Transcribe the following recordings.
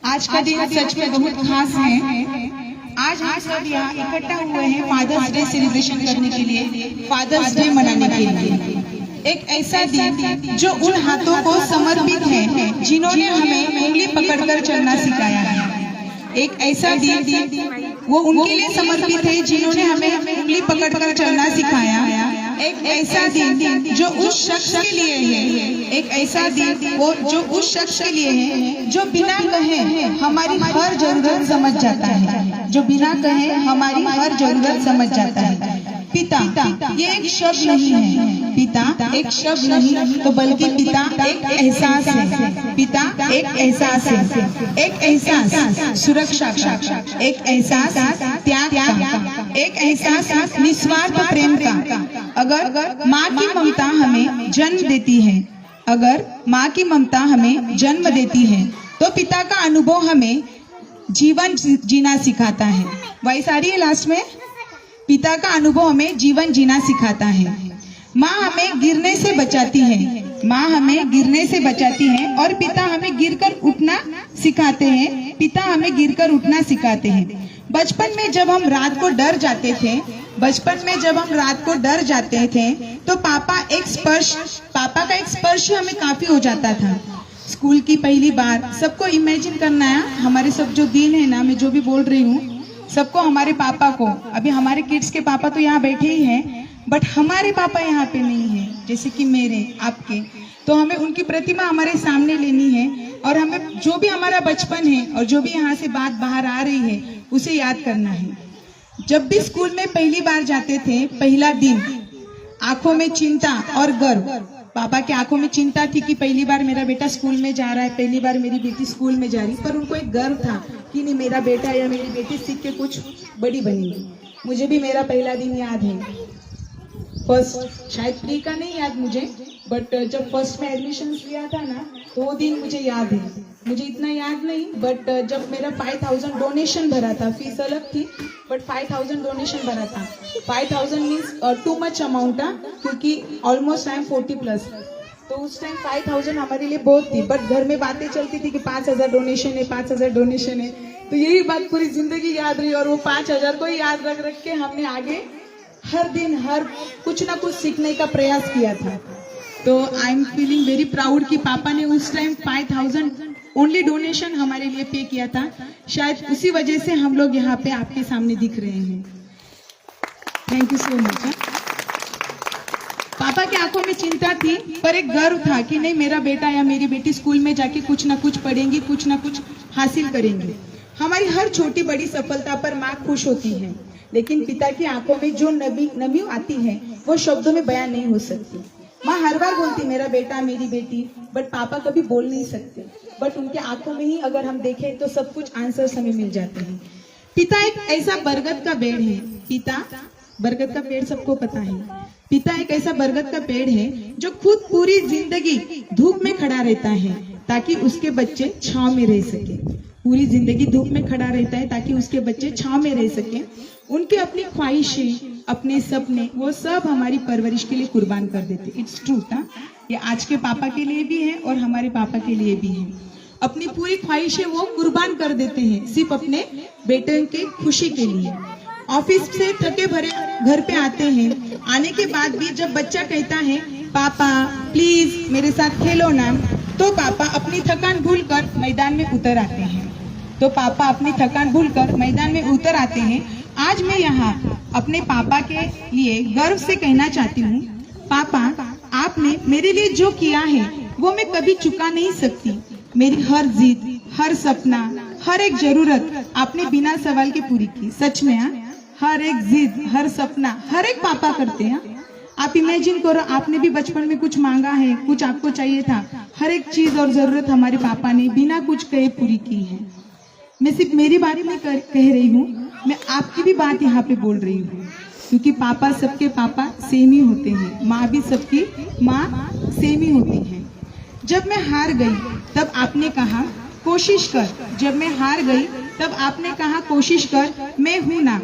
आज का दिन सच में बहुत खास है। आज हम सब यहाँ इकट्ठा हुए हैं फादर्स डे सेलिब्रेशन करने के लिए, फादर्स डे मनाने के लिए। एक ऐसा दिन जो उन हाथों को समर्पित है जिन्होंने हमें उंगली पकड़कर चलना सिखाया है। एक ऐसा दिन वो उनके लिए समर्पित है जिन्होंने हमें उंगली पकड़कर चलना सिखाया। एक ऐसा दिन जो उस शख्स के लिए है, एक ऐसा दिन वो जो उस शख्स के लिए है जो बिना कहे हमारी हर जरूरत समझ जाता है, जो बिना कहे हमारी हर जरूरत समझ जाता है। पिता ये एक शब्द नहीं है, पिता एक शब्द नहीं तो बल्कि पिता एक एहसास है। पिता एक एहसास है, एक एहसास सुरक्षा का, एक एहसास त्याग का, एक एहसास निस्वार्थ प्रेम का। अगर माँ की ममता हमें जन्म देती है, अगर माँ की ममता हमें जन्म देती है तो पिता का अनुभव हमें जीवन जीना सिखाता है। वॉइस आ रही है लास्ट में? पिता का अनुभव हमें जीवन जीना सिखाता है। माँ हमें गिरने से बचाती है, माँ हमें गिरने से बचाती है और पिता हमें गिरकर उठना सिखाते हैं, पिता हमें गिरकर उठना सिखाते हैं। बचपन में जब हम रात को डर जाते थे, बचपन में जब हम रात को डर जाते थे तो पापा का एक स्पर्श हमें काफी हो जाता था। स्कूल की पहली बार सबको इमेजिन करना है, हमारे सब जो दिन है ना, मैं जो भी बोल रही हूँ सबको, हमारे पापा को, अभी हमारे किड्स के पापा तो यहाँ बैठे ही हैं, बट हमारे पापा यहाँ पे नहीं है, जैसे कि मेरे आपके, तो हमें उनकी प्रतिमा हमारे सामने लेनी है और हमें जो भी हमारा बचपन है और जो भी यहाँ से बात बाहर आ रही है उसे याद करना है। जब भी स्कूल में पहली बार जाते थे, पहला दिन, आंखों में चिंता और गर्व। पापा की आंखों में चिंता थी कि पहली बार मेरा बेटा स्कूल में जा रहा है, पहली बार मेरी बेटी स्कूल में जा रही, पर उनको एक गर्व था कि नहीं, मेरा बेटा या मेरी बेटी सीख के कुछ बड़ी बनेगी। मुझे भी मेरा पहला दिन याद है, फर्स्ट, शायद प्री का नहीं याद मुझे, बट जब फर्स्ट में एडमिशन लिया था ना तो वो दिन मुझे याद है। मुझे इतना याद नहीं, बट जब मेरा 5000 डोनेशन भरा था, फीस अलग थी बट 5000 डोनेशन भरा था। 5000 मीन्स टू मच अमाउंट था, क्योंकि ऑलमोस्ट आई एम 40+, तो उस टाइम 5000 हमारे लिए बहुत थी। बट घर में बातें चलती थी कि 5000 डोनेशन है, 5000 डोनेशन है, तो यही बात पूरी जिंदगी याद रही और वो 5000 को ही याद रख रख के हमने आगे हर दिन हर कुछ ना कुछ सीखने का प्रयास किया था। तो I am feeling very proud कि पापा ने उस टाइम 5000 ओनली डोनेशन हमारे लिए पे किया था। शायद उसी वजह से हम लोग यहाँ पे आपके सामने दिख रहे हैं। Thank you so much. पापा की आंखों में चिंता थी पर एक गर्व था कि नहीं, मेरा बेटा या मेरी बेटी स्कूल में जाके कुछ ना कुछ पढ़ेंगी, कुछ ना कुछ हासिल करेंगे। हमारी हर छोटी बड़ी सफलता पर माँ खुश होती है, लेकिन पिता की आंखों में जो नमी आती है वो शब्दों में बयान नहीं हो सकती। माँ हर बार बोलती मेरा बेटा मेरी बेटी, बट पापा कभी बोल नहीं सकते, बट उनके आंखों में ही अगर हम देखें तो सब कुछ आंसर्स हमें मिल जाते हैं। पिता एक ऐसा बरगद का पेड़ है, पिता बरगद का पेड़ सबको पता है, पिता एक ऐसा बरगद का पेड़ है जो खुद पूरी जिंदगी धूप में खड़ा रहता है ताकि उसके बच्चे छांव में रह सके। पूरी जिंदगी धूप में खड़ा रहता है ताकि उसके बच्चे छांव में रह सके। उनके अपनी ख्वाहिशें, अपने सपने, वो सब हमारी परवरिश के लिए कुर्बान कर देते। इट्स ट्रू था, ये आज के पापा के लिए भी है और हमारे पापा के लिए भी है। अपनी पूरी ख्वाहिशें वो कुर्बान कर देते हैं सिर्फ अपने बेटे के खुशी के लिए। ऑफिस से थके भरे घर पे आते हैं, आने के बाद भी जब बच्चा कहता है पापा प्लीज मेरे साथ खेलो ना, तो पापा अपनी थकान भूलकर मैदान में उतर आते हैं। तो पापा अपनी थकान भूलकर मैदान में उतर आते हैं। आज मैं यहाँ अपने पापा के लिए गर्व से कहना चाहती हूँ, पापा आपने मेरे लिए जो किया है वो मैं कभी चुका नहीं सकती। मेरी हर जिद, हर सपना, हर एक जरूरत आपने बिना सवाल के पूरी की। सच में हर एक जिद, हर सपना, हर एक पापा करते हैं। आप इमेजिन करो, आपने भी बचपन में कुछ मांगा है, कुछ आपको चाहिए था, हर एक चीज और जरूरत हमारे पापा ने बिना कुछ कहे पूरी की है। मैं सिर्फ मेरी बात नहीं कह रही हूँ, मैं आपकी भी बात यहाँ पे बोल रही हूँ, क्योंकि पापा सबके पापा सेम ही होते हैं, माँ भी सबकी माँ सेम ही होती है। जब मैं हार गई तब आपने कहा कोशिश कर, जब मैं हार गई तब आपने कहा कोशिश कर, मैं हूँ ना,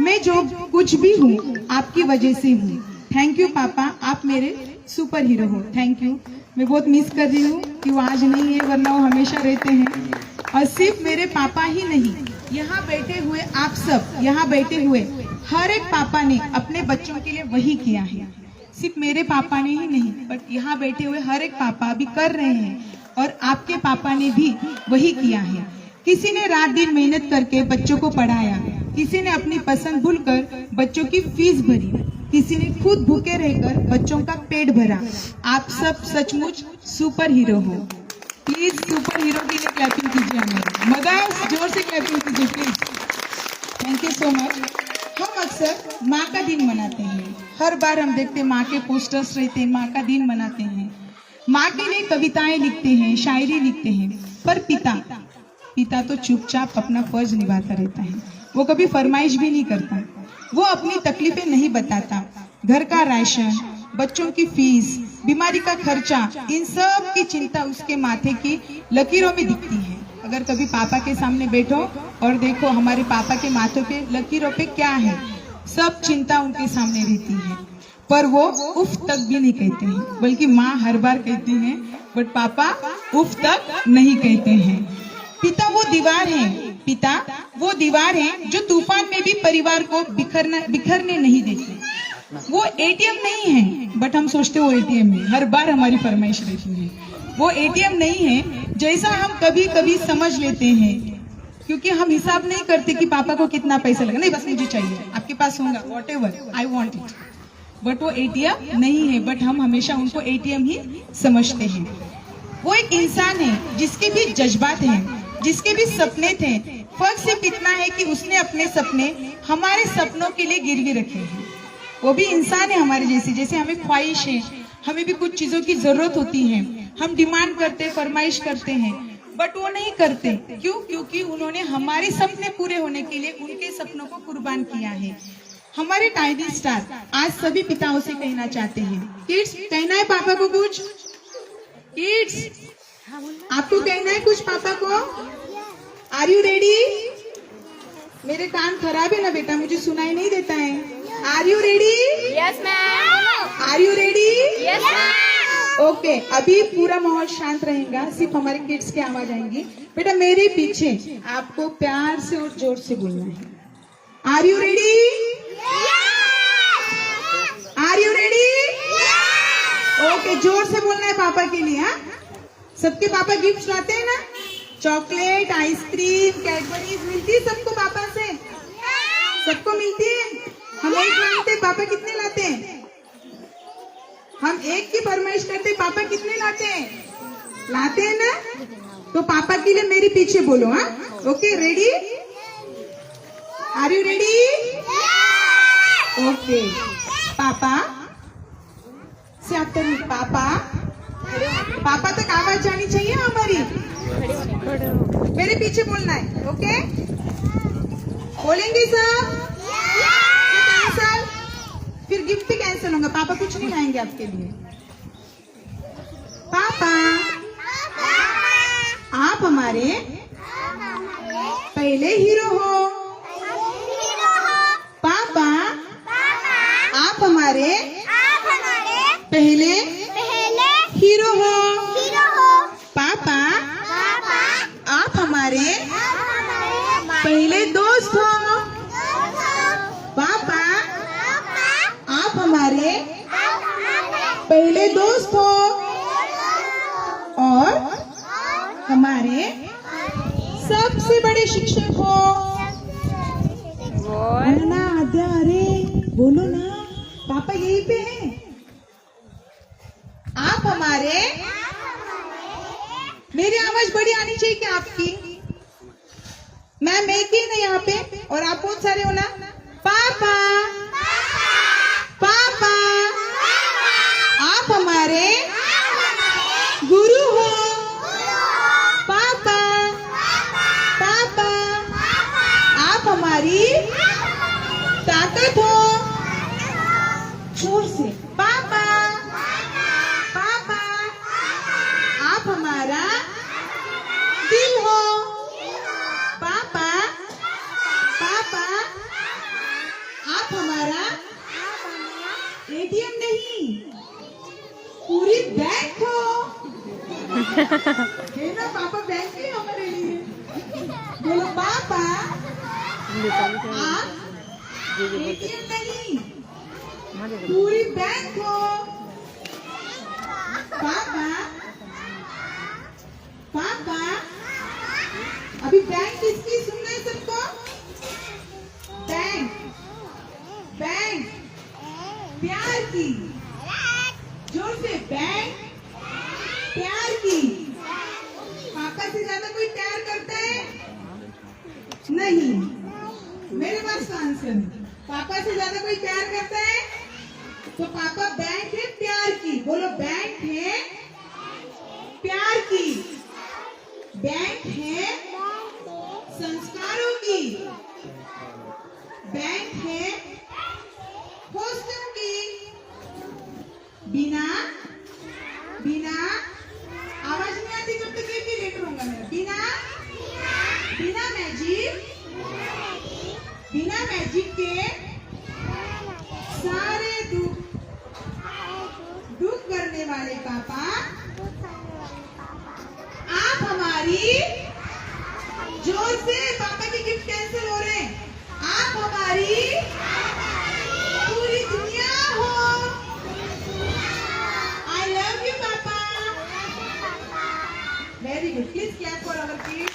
मैं जो कुछ भी हूँ आपकी वजह से हूँ। थैंक यू पापा, आप मेरे सुपर हीरो हो। Thank you. मैं बहुत मिस कर रही हूँ कि वो आज नहीं है, वरना वो हमेशा रहते हैं। और सिर्फ मेरे पापा ही नहीं, यहाँ बैठे हुए आप सब, यहाँ बैठे हुए हर एक पापा ने अपने बच्चों के लिए वही किया है। सिर्फ मेरे पापा ने ही नहीं, बट यहाँ बैठे हुए हर एक पापा भी कर रहे हैं और आपके पापा ने भी वही किया है। किसी ने रात दिन मेहनत करके बच्चों को पढ़ाया, किसी ने अपनी पसंद भूलकर बच्चों की फीस भरी, किसी ने खुद भूखे रहकर बच्चों का पेट भरा। आप सब सचमुच सुपर हीरो हो। प्लीज सुपर हीरो के लिए क्लैपिंग कीजिए हमें। मदर्स जोर से क्लैपिंग कीजिए please. Thank you so much. हम अक्सर माँ का दिन मनाते हैं, हर बार हम देखते हैं माँ के पोस्टर्स रहते हैं, माँ का दिन मनाते हैं, माँ के लिए कविताएं लिखते हैं, शायरी लिखते हैं, पर पिता तो चुपचाप अपना फर्ज निभाता रहता है। वो कभी फरमाइश भी नहीं करता, वो अपनी तकलीफें नहीं बताता। घर का राशन, बच्चों की फीस, बीमारी का खर्चा, इन सब की चिंता उसके माथे की लकीरों में दिखती है। अगर कभी पापा के सामने बैठो और देखो हमारे पापा के माथे पे लकीरों पे क्या है, सब चिंता उनके सामने रहती है, पर वो उफ तक भी नहीं कहते हैं, बल्कि माँ हर बार कहती है, बट पापा उफ तक नहीं कहते हैं। पिता वो दीवार है जो तूफान में भी परिवार को बिखरने नहीं देते। वो एटीएम नहीं है, बट हम सोचते वो एटीएम है, हर बार हमारी फरमाइश रहती है। वो एटीएम नहीं है जैसा हम कभी कभी समझ लेते हैं, क्योंकि हम हिसाब नहीं करते कि पापा को कितना पैसा लगा, नहीं बस मुझे चाहिए, आपके पास होगा, whatever I want it. But वो एटीएम नहीं है, बट हम हमेशा उनको एटीएम ही समझते हैं। वो एक इंसान है जिसके भी जज्बात हैं, जिसके भी सपने थे। फर्क सिर्फ इतना है कि उसने अपने सपने हमारे सपनों के लिए गिरवी रखे हैं। वो भी इंसान है हमारे जैसे हमें ख्वाहिश है, हमें भी कुछ चीजों की जरूरत होती है, हम डिमांड करते, फरमाइश करते हैं, बट वो नहीं करते। क्यों? क्योंकि उन्होंने हमारे सपने पूरे होने के लिए उनके सपनों को कुर्बान किया है। हमारे टाइनी स्टार आज सभी पिताओं से कहना चाहते हैं, किड्स कहना है पापा को कुछ? किड्स आपको कहना है कुछ पापा को? Are you ready? मेरे कान खराब है ना बेटा, मुझे सुनाई नहीं देता है। Are you ready? Yes ma'am. Are you ready? Yes ma'am. Okay, अभी पूरा माहौल शांत रहेगा, सिर्फ हमारे किड्स की आवाज आएंगी। बेटा मेरे पीछे आपको प्यार से और जोर से बोलना है। Are you ready? Are you ready? Okay, जोर से बोलना है पापा के लिए। हाँ, सबके पापा गिफ्ट लाते हैं ना, चॉकलेट, आइसक्रीम, कैडबरीज मिलती है सबको पापा से? सबको मिलती है। हम एक मांगते, पापा कितने लाते हैं? हम एक की फरमाइश करते, पापा कितने लाते हैं? लाते हैं ना? तो पापा के लिए मेरे पीछे बोलो। हाँ, okay, ready? Are you ready? Okay, पापा से आफ्टर मी, पापा तक आवाज जानी चाहिए हमारी, मेरे पीछे बोलना है। ओके, बोलेंगे सब? कैंसल? फिर गिफ्ट भी कैंसिल होगा, पापा कुछ नहीं लाएंगे आपके लिए। पापा आप हमारे पहले हीरो हो। पापा आप हमारे पहले हीरो हो। पापा आप हमारे पहले दोस्त हो। पापा आप हमारे पहले दोस्त हो और हमारे सबसे बड़े शिक्षक हो। ना आद्या, अरे बोलो ना, पापा यहीं पे हैं। आप हमारे, मेरी आवाज बड़ी आनी चाहिए क्या आपकी? मैम एक ही ना यहाँ पे, और आप बहुत सारे हो ना। पापा पापा आप हमारे गुरु हो। पापा पापा आप हमारी ताकत हो। जोर से, पापा पापा आप हमारा दिल हो। पापा पापा आप हमारा एटीएम नहीं, पूरी बैंक हो। है ना पापा, बैंक ही हमारे लिए। पापा आप ATM नहीं पूरी बैंक हो। पापा पापा अभी बैंक किसकी सुन रहे सबको? बैंक बैंक प्यार की, जोर से बैंक प्यार की। पापा से ज्यादा कोई प्यार करता है? नहीं। मेरे पास आंसर है। पापा से ज्यादा कोई प्यार करता है? तो पापा बैंक है प्यार की। बोलो बैंक है प्यार की, बैंक है संस्कारों की, बैंक है हौसलों की। बिना बिना आवाज नहीं आती जब तक एक ही लेटर होगा मेरा। बिना बिना मैजिक के सारे दुख करने वाले पापा आप हमारी, जोर से पापा के गिफ्ट कैंसिल हो रहे हैं, आप हमारी पूरी दुनिया हो। आई लव यू पापा। Very good, please clap for our kids.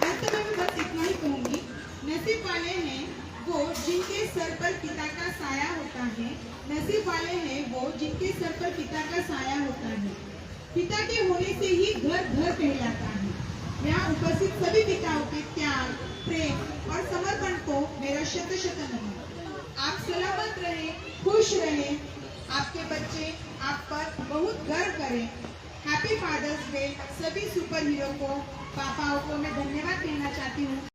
अंत में मैं बस इतना ही कहूंगी, नसीब वाले हैं वो जिनके सर पर पिता का साया होता है। नसीब वाले हैं वो जिनके सर पर पिता का साया होता है। पिता के होने से ही घर घर कहलाता है। यहाँ उपस्थित सभी पिताओं के त्याग, प्रेम और समर्पण को मेरा शत शत नमन। आप सलामत रहे, खुश रहे, आपके बच्चे आप पर बहुत गर्व करें। Happy father's day. सभी सुपर हीरो को, पापाओं को मैं धन्यवाद